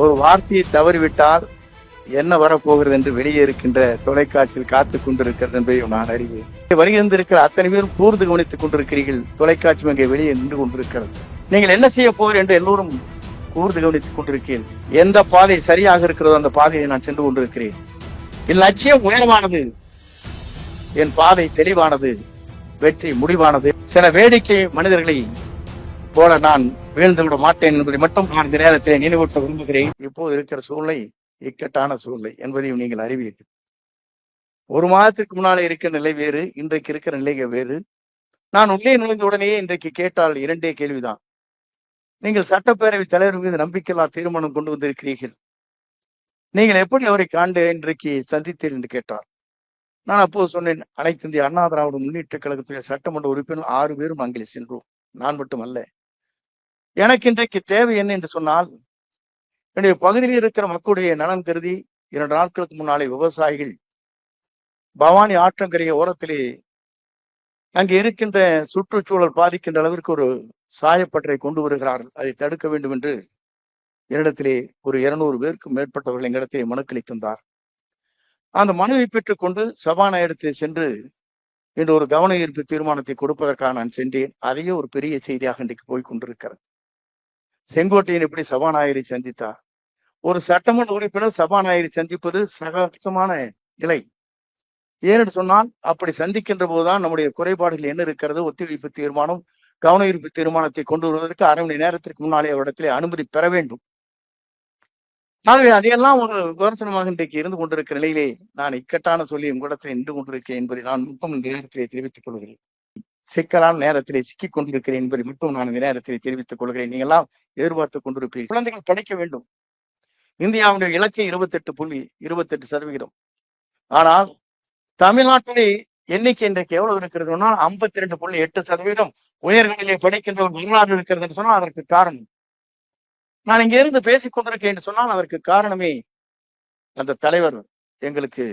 ஒரு வார்த்தையை தவறிவிட்டால் என்ன வரப்போகிறது என்று வெளியே இருக்கின்ற தொலைக்காட்சியில் காத்துக் கொண்டிருக்கிறது என்பதையும் நான் அறிவேன். வருகின்றிருக்கிற அத்தனை பேரும் கூர்ந்து கவனித்துக் கொண்டிருக்கிறீர்கள். தொலைக்காட்சி அங்கே வெளியே நின்று கொண்டிருக்கிறது. நீங்கள் என்ன செய்ய போகிறீர்கள் என்று எல்லோரும் கூர்ந்து கவனித்துக் கொண்டிருக்கிறேன். எந்த பாதை சரியாக இருக்கிறதோ அந்த பாதையை நான் சென்று கொண்டிருக்கிறேன். என் லட்சியம் உயரமானது, என் பாதை தெளிவானது, வெற்றி முடிவானது. சில வேடிக்கை மனிதர்களை போல நான் வீழ்ந்து விட மாட்டேன் என்பதை மட்டும் நான் இந்த நேரத்தில் நினைவூட்ட விரும்புகிறேன். இப்போது இருக்கிற சூழ்நிலை இக்கட்டான சூழ்நிலை என்பதையும் நீங்கள் அறிவீர்கள். ஒரு மாதத்திற்கு முன்னாலே இருக்கிற நிலை வேறு, இன்றைக்கு இருக்கிற நிலை வேறு. நான் உள்ளே நுழைந்த உடனேயே இன்றைக்கு கேட்டால் இரண்டே கேள்விதான். நீங்கள் சட்டப்பேரவை தலைவர் மீது நம்பிக்கையில்லா தீர்மானம் கொண்டு வந்திருக்கிறீர்கள், நீங்கள் எப்படி அவரை காண்டு இன்றைக்கு சந்தித்தீர்கள் என்று கேட்டார். நான் அப்போது சொன்னேன், அனைத்து இந்திய அண்ணா திராவிட முன்னேற்ற கழகத்துடைய சட்டமன்ற உறுப்பினர் 6 பேரும் அங்கே சென்றோம். நான் மட்டும் அல்ல. எனக்கு இன்றைக்கு தேவை என்ன என்று சொன்னால், என்னுடைய பகுதியில் இருக்கிற மக்களுடைய நலன் கருதி 2 நாட்களுக்கு முன்னாலே விவசாயிகள் பவானி ஆற்றங்கரைய ஓரத்திலே அங்கே இருக்கின்ற சுற்றுச்சூழல் பாதிக்கின்ற அளவிற்கு ஒரு சாயப்பட்டறை கொண்டு வருகிறார்கள். அதை தடுக்க வேண்டும் என்று என்னிடத்திலே ஒரு 200 பேருக்கும் மேற்பட்டவர்கள் எங்களிடத்திலே மனுக்களை தந்தார். அந்த மனுவை பெற்றுக் கொண்டு சபாநாயகத்திலே சென்று இன்று ஒரு கவன ஈர்ப்பு தீர்மானத்தை கொடுப்பதற்காக நான் சென்றேன். அதையே ஒரு பெரிய செய்தியாக இன்றைக்கு போய் கொண்டிருக்கிறது. செங்கோட்டையன் எப்படி சபாநாயகரை சந்தித்தார்? ஒரு சட்டமன்ற உறுப்பினர் சபாநாயகரை சந்திப்பது சகஜமான நிலை. ஏனென்று சொன்னால், அப்படி சந்திக்கின்ற போதுதான் நம்முடைய குறைபாடுகள் என்ன இருக்கிறது, ஒத்திவைப்பு தீர்மானம், கவன ஈர்ப்பு தீர்மானத்தை கொண்டு வருவதற்கு 1/2 மணி நேரத்திற்கு முன்னாலே அவரிடத்திலே அனுமதி பெற வேண்டும். ஆகவே அதையெல்லாம் ஒரு விமர்சனமாக இன்றைக்கு இருந்து கொண்டிருக்கிற நிலையிலே நான் இக்கட்டான சொல்லி உங்களிடத்தில் நின்று கொண்டிருக்கிறேன் என்பதை நான் மட்டும் இந்த நேரத்திலே தெரிவித்துக் கொள்கிறேன். சிக்கலான நேரத்திலே சிக்கிக் கொண்டிருக்கிறேன் என்பதை மட்டும் நான் இந்த நேரத்திலே தெரிவித்துக் கொள்கிறேன். நீங்கள் எல்லாம் எதிர்பார்த்துக் கொண்டிருப்பீர்கள். குழந்தைகள் படிக்க வேண்டும். இந்தியாவுடைய இலக்கை 28.28%. ஆனால் தமிழ்நாட்டிலே எண்ணிக்கை இன்றைக்கு எவ்வளவு இருக்கிறது? 52.8% உயர்கல்வியிலே படிக்கின்ற ஒரு வரலாறு இருக்கிறது என்று சொன்னால் அதற்கு காரணம், நான் இங்க இருந்து பேசிக் கொண்டிருக்கேன் என்று சொன்னால் அதற்கு காரணமே அந்த தலைவர் எங்களுக்கு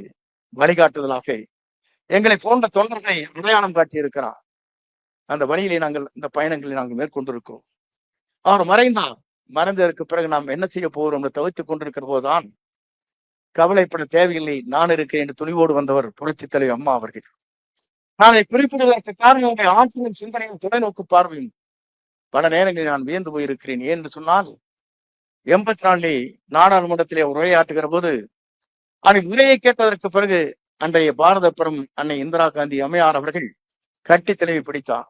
வழிகாட்டுதலாக எங்களை போன்ற தொண்டர்களை அடையாளம் காட்டி இருக்கிறார். அந்த வழியிலே நாங்கள் இந்த பயணங்களை நாங்கள் மேற்கொண்டிருக்கிறோம். அவர் மறைந்தார். மறைந்ததற்கு பிறகு நாம் என்ன செய்ய போகிறோம் என்று தவித்துக் கொண்டிருக்கிற போதுதான் கவலைப்பட தேவையில்லை, நான் இருக்கிறேன் என்று துணிவோடு வந்தவர் புரட்சி தலைவர் அம்மா அவர்கள். நான் அதை குறிப்பிடுவதற்கு காரணம் ஆட்சியின் சிந்தனையும் தொலைநோக்கு பார்வையும் பல நேரங்களில் நான் வியந்து போயிருக்கிறேன். ஏன் என்று சொன்னால், 84 நாடாளுமன்றத்திலே உரையாற்றுகிற போது அதை உரையை கேட்டதற்கு பிறகு அன்றைய பாரத பெரும் அன்னை இந்திரா காந்தி அம்மையார் அவர்கள் கட்டி தலைவி பிடித்தார்.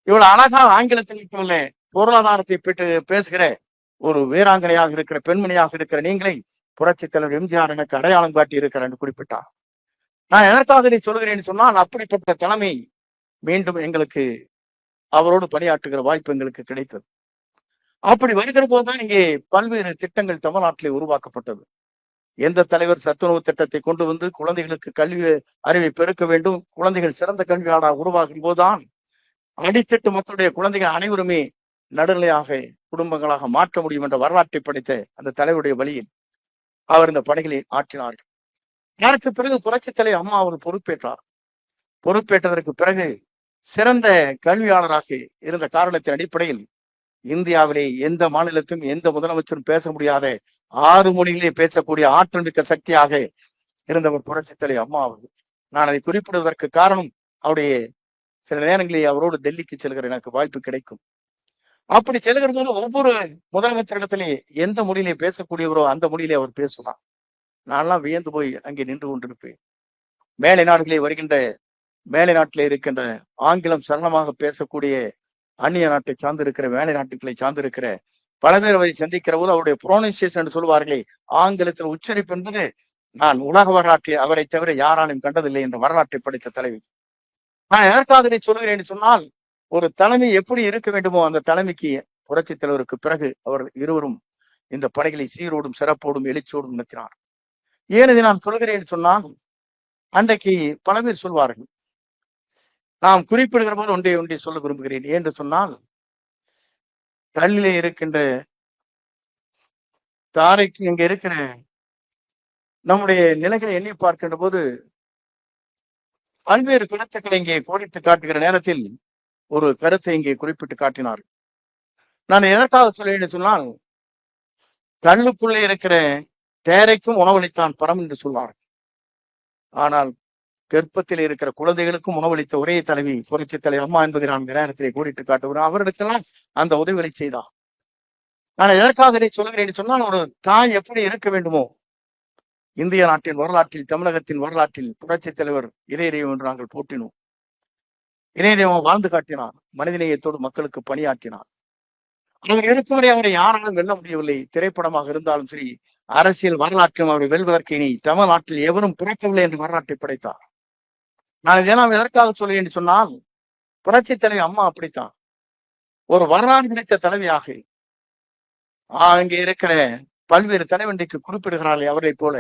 இவ்வளவு அழகாக ஆங்கிலத்தில் மட்டுமல்ல, பொருளாதாரத்தை பெற்று பேசுகிற ஒரு வீராங்கனையாக இருக்கிற பெண்மணியாக இருக்கிற நீங்களை புரட்சி தலைவர் எம்ஜிஆர் எனக்கு அடையாளம் காட்டி இருக்கிறார் என்று குறிப்பிட்டார். நான் எதற்காக இதை சொல்கிறேன் சொன்னால், அப்படிப்பட்ட தலைமை மீண்டும் எங்களுக்கு அவரோடு பணியாற்றுகிற வாய்ப்பு எங்களுக்கு கிடைத்தது. அப்படி வருகிற போதுதான் இங்கே பல்வேறு திட்டங்கள் தமிழ்நாட்டிலே உருவாக்கப்பட்டது. எந்த தலைவர் சத்துணவு திட்டத்தை கொண்டு வந்து குழந்தைகளுக்கு கல்வி அறிவை பெருக்க வேண்டும், குழந்தைகள் சிறந்த கல்வியாளராக உருவாகும் போதுதான் அடித்தட்டு மக்களுடைய குழந்தைகள் அனைவருமே நடுநிலையாக குடும்பங்களாக மாற்ற முடியும் என்ற வரலாற்றை படைத்த அந்த தலைவருடைய வழியில் அவர் இந்த பணிகளை ஆற்றினார்கள். அதற்கு பிறகு புரட்சி தலைவர் அம்மா அவர் பொறுப்பேற்றார். பொறுப்பேற்றதற்கு பிறகு சிறந்த கல்வியாளராக இருந்த காரணத்தின் அடிப்படையில் இந்தியாவிலே எந்த மாநிலத்திலும் எந்த முதலமைச்சரும் பேச முடியாத 6 மொழிகளே பேசக்கூடிய ஆற்றல் மிக்க சக்தியாக இருந்தவர் புரட்சி தலைவர் அம்மா அவர்கள். நான் அதை குறிப்பிடுவதற்கு காரணம், அவருடைய சில நேரங்களில் அவரோடு டெல்லிக்கு செல்கிற எனக்கு வாய்ப்பு கிடைக்கும். அப்படி செல்கிற போது ஒவ்வொரு முதலமைச்சரிடத்திலே எந்த மொழியிலே பேசக்கூடியவரோ அந்த மொழியிலே அவர் பேசுவார். நான்லாம் வியந்து போய் அங்கே நின்று கொண்டிருப்பேன். மேலை நாடுகளே வருகின்ற, மேலை நாட்டிலே இருக்கின்ற ஆங்கிலம் சரளமாக பேசக்கூடிய அந்நிய நாட்டை சார்ந்திருக்கிற, மேலை நாட்டுகளை சார்ந்திருக்கிற பல பேர் அவரை சந்திக்கிற போது அவருடைய புரோனன்சியேஷன் என்று சொல்வார்களே, ஆங்கிலத்தில் உச்சரிப்பு என்பது நான் உலக வரலாற்றில் அவரை தவிர யாராலும் கண்டதில்லை என்ற வரலாற்றை படித்த தலைவி. நான் எதற்காக இதை சொல்கிறேன் என்று சொன்னால், ஒரு தலைமை எப்படி இருக்க வேண்டுமோ அந்த தலைமைக்கு புரட்சி தலைவருக்கு பிறகு அவர்கள் இருவரும் இந்த பணிகளை சீரோடும் சிறப்போடும் எழுச்சியோடும் நடத்தினார். ஏன் இதை நான் சொல்கிறேன் என்று சொன்னால், அன்றைக்கு பல பேர் சொல்வார்கள், நாம் குறிப்பிடுகிற போது ஒன்றை சொல்ல விரும்புகிறேன். என்று சொன்னால், கல்லிலே இருக்கின்ற தாரைக்கு இங்க இருக்கிற நம்முடைய நிலைகளை எண்ணி பார்க்கின்ற போது பல்வேறு கருத்துக்களை இங்கே கோடிட்டு காட்டுகிற நேரத்தில் ஒரு கருத்தை இங்கே குறிப்பிட்டு காட்டினார். நான் எதற்காக சொல்லேன்னு சொன்னால், கல்லுக்குள்ளே இருக்கிற தேரைக்கும் உணவளித்தான் பரம் என்று சொல்வார். ஆனால் கர்ப்பத்தில் இருக்கிற குழந்தைகளுக்கும் உணவளித்த ஒரே தலைவி புரட்சி தலைவர் அம்மா என்பதை நான் இந்த நேரத்திலே கூறிட்டு காட்டுகிறேன். அவரிடத்தெல்லாம் அந்த உதவிகளை செய்தார். நான் எதற்காக இதை சொல்கிறேன் சொன்னால், ஒரு தாய் எப்படி இருக்க வேண்டுமோ, இந்திய நாட்டின் வரலாற்றில், தமிழகத்தின் வரலாற்றில் புரட்சி தலைவர் இதயதெய்வம் என்று நாங்கள் போற்றினோம். இதயதெய்வம் வாழ்ந்து காட்டினார். மனிதநேயத்தோடு மக்களுக்கு பணியாற்றினார். அவர் இருக்கும் வரை அவரை யாராலும் வெல்ல முடியவில்லை. திரைப்படமாக இருந்தாலும் சரி, அரசியல் வரலாற்றிலும் அவரை வெல்வதற்கு இனி தமிழ்நாட்டில் எவரும் பிறக்கவில்லை என்று வரலாற்றை படைத்தார். நான் இதெல்லாம் எதற்காக சொல்கிறேன் என்று சொன்னால், புரட்சி தலைவி அம்மா அப்படித்தான் ஒரு வரலாறு கிடைத்த தலைவியாக அங்கே இருக்கிற பல்வேறு தலைவன்றைக்கு குறிப்பிடுகிறார்கள். அவரை போல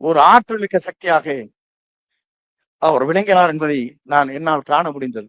ஒரு ஆற்றல் மிக்க சக்தியாக அவர் விளங்கினார் என்பதை நான் என்னால் காண முடிந்தது.